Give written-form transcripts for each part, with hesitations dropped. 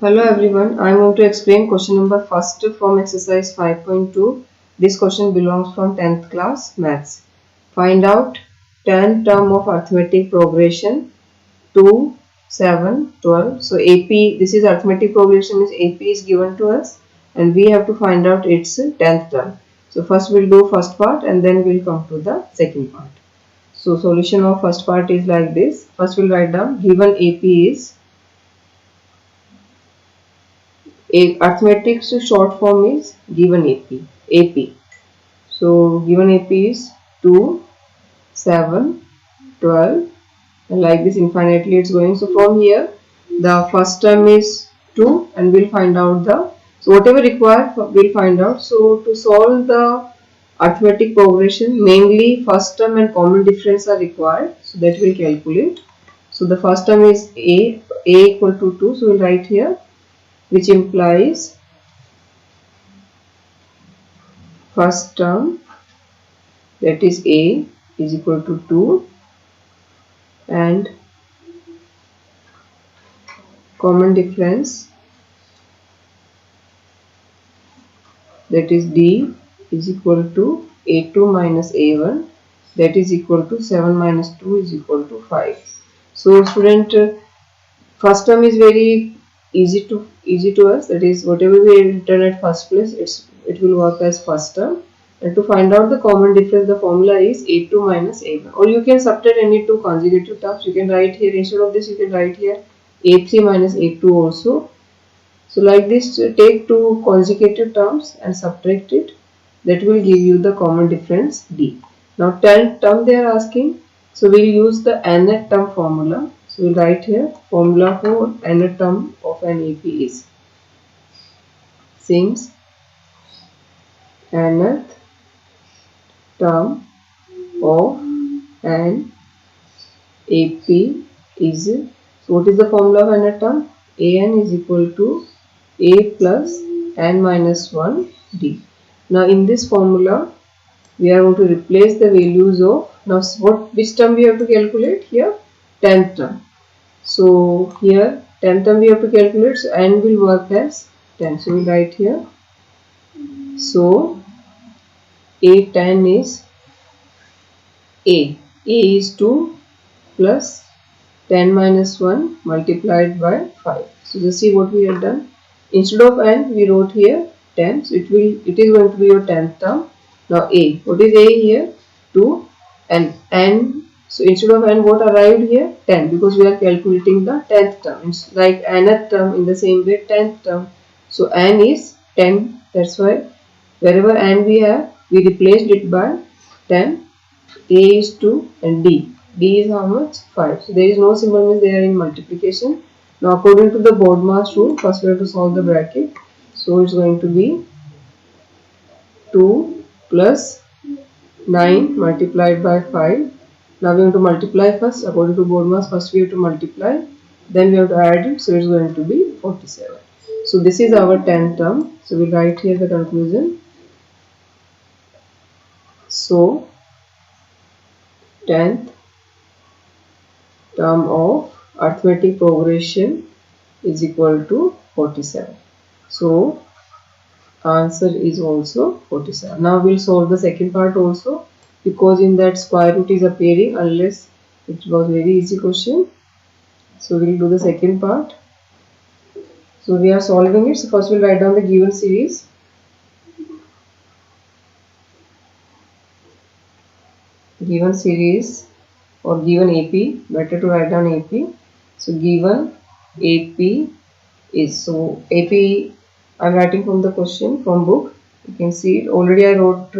Hello everyone, I am going to explain question number first from exercise 5.2. This question belongs from 10th class maths. Find out 10th term of arithmetic progression 2, 7, 12. So AP, this is arithmetic progression, is AP is given to us and we have to find out its 10th term. So first we'll do first part and then we'll come to the second part. So solution of first part is like this. First we'll write down given AP is arithmetic short form is given AP. So given AP is 2, 7, 12 and like this infinitely it's going. So from here the first term is 2 and we'll find out so whatever required we'll find out. So to solve the arithmetic progression, mainly first term and common difference are required, so that we'll calculate. So the first term is A equal to 2, so we'll write here, which implies first term, that is A, is equal to 2 and common difference, that is D, is equal to A2 minus A1, that is equal to 7 minus 2 is equal to 5. So student, first term is very easy to us, that is whatever we return at first place it will work as first term. And to find out the common difference, the formula is A2 minus A1, or you can subtract any two consecutive terms. You can write here, instead of this you can write here A3 minus A2 also. So like this, take two consecutive terms and subtract it, that will give you the common difference D. Now 10th term they are asking, so we will use the nth term formula. So we will write here, formula for nth term of an AP is, since nth term of an AP is, so what is the formula of nth term? An is equal to A plus n minus 1 D. Now in this formula we are going to replace the values of, now which term we have to calculate here? 10th term. So here 10th term we have to calculate, so n will work as 10. So we write here, so A10 is A is 2 plus 10 minus 1 multiplied by 5. So just see what we have done. Instead of n we wrote here 10, so it is going to be your 10th term. Now A, what is A here? 2 and n, so instead of n what arrived here? 10, because we are calculating the 10th term. It's like nth term, in the same way 10th term. So n is 10, that's why wherever n we have, we replaced it by 10. A is 2 and D is how much? 5. So there is no symbol, means they are in multiplication. Now according to the BODMAS rule, first we have to solve the bracket. So it's going to be 2 plus 9 multiplied by 5. Now we have to multiply first. According to BODMAS, first we have to multiply, then we have to add it. So it's going to be 47. So this is our 10th term. So we write here the conclusion. So 10th term of arithmetic progression is equal to 47. So answer is also 47. Now we'll solve the second part also, because in that square root is appearing, unless it was very easy question. So we'll do the second part. So we are solving it. So first we'll write down the given series. Given series or given AP, better to write down AP. So given AP is, so AP I am writing from the question from book. You can see it, already I wrote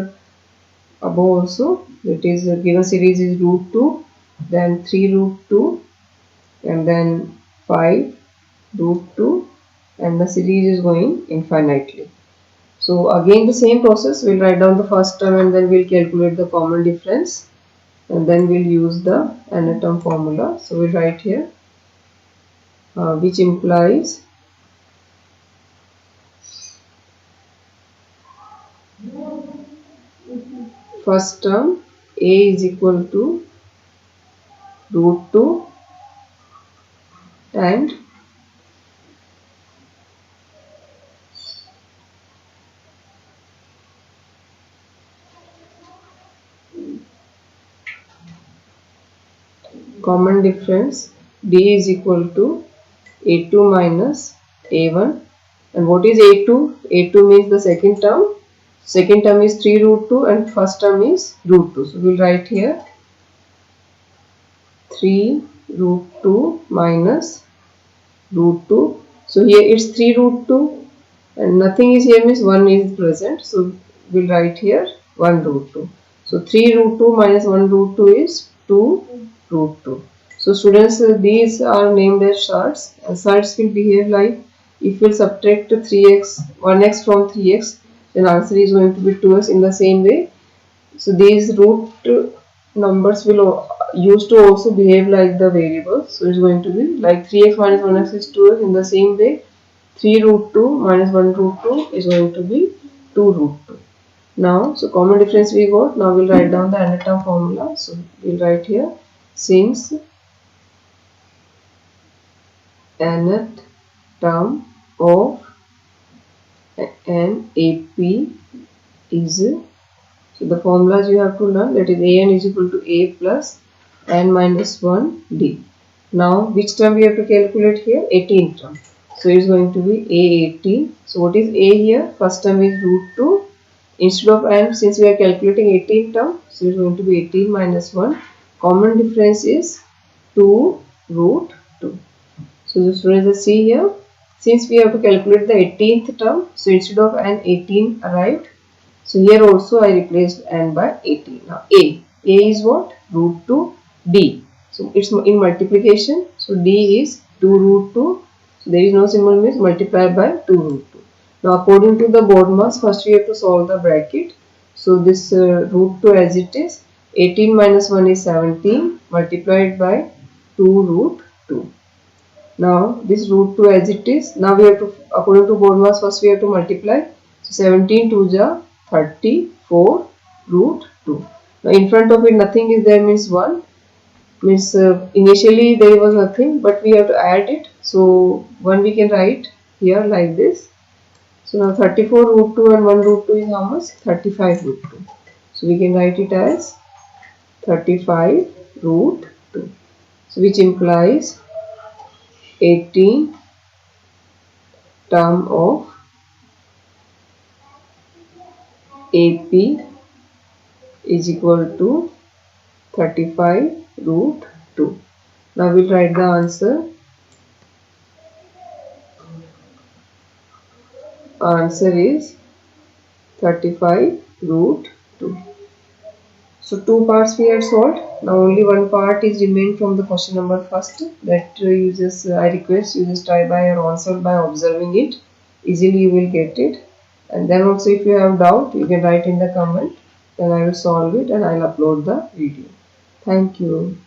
above also. That is, given series is root 2, then 3 root 2 and then 5 root 2, and the series is going infinitely. So again the same process, we'll write down the first term and then we'll calculate the common difference, and then we'll use the nth term formula. So we'll write here, which implies first term A is equal to root 2 and common difference D is equal to A2 minus A1. And what is A2? A2 means the second term. Second term is 3 root 2 and first term is root 2. So we will write here 3 root 2 minus root 2. So here it's 3 root 2 and nothing is here means 1 is present. So we will write here 1 root 2. So 3 root 2 minus 1 root 2 is 2 root 2. So students, these are named as surds, and surds will behave like if we subtract 3x, 1x from 3x, then answer is going to be 2x in the same way. So these root numbers will used to also behave like the variables. So it's going to be like 3x minus 1x is 2x. In the same way 3 root 2 minus 1 root 2 is going to be 2 root 2. Now, so common difference we got. Now we'll write down the nth term formula. So we'll write here, since nth term of an AP is, so the formulas you have to learn, that is an is equal to a plus n minus 1 d. Now which term we have to calculate here? 18th term. So it is going to be a18. So what is a here? First term is root 2. Instead of n, since we are calculating 18th term, so it is going to be 18 minus 1. Common difference is 2 root 2. So the students see here, since we have to calculate the 18th term, so instead of n, 18 arrived. So here also I replaced n by 18. Now a is what? Root 2 d. So it's in multiplication. So d is 2 root 2. So there is no symbol, means multiply by 2 root 2. Now according to the BODMAS, first we have to solve the bracket. So this root 2 as it is, 18 minus 1 is 17 multiplied by 2 root 2. Now this root 2 as it is, now we have to, according to BODMAS, first we have to multiply. So 17 2 ja 34 root 2. Now in front of it nothing is there, means 1. Means initially there was nothing, but we have to add it. So 1 we can write here like this. So now 34 root 2 and 1 root 2 is how much? 35 root 2. So we can write it as 35 root 2. So which implies 18 term of AP is equal to 35 root 2. Now we'll write the answer. Answer is 35 root 2. So two parts we had solved. Now only one part is remained from the question number first. That you just, I request you just try by or answer by observing it. Easily you will get it. And then also if you have doubt, you can write in the comment. Then I will solve it and I will upload the video. Thank you.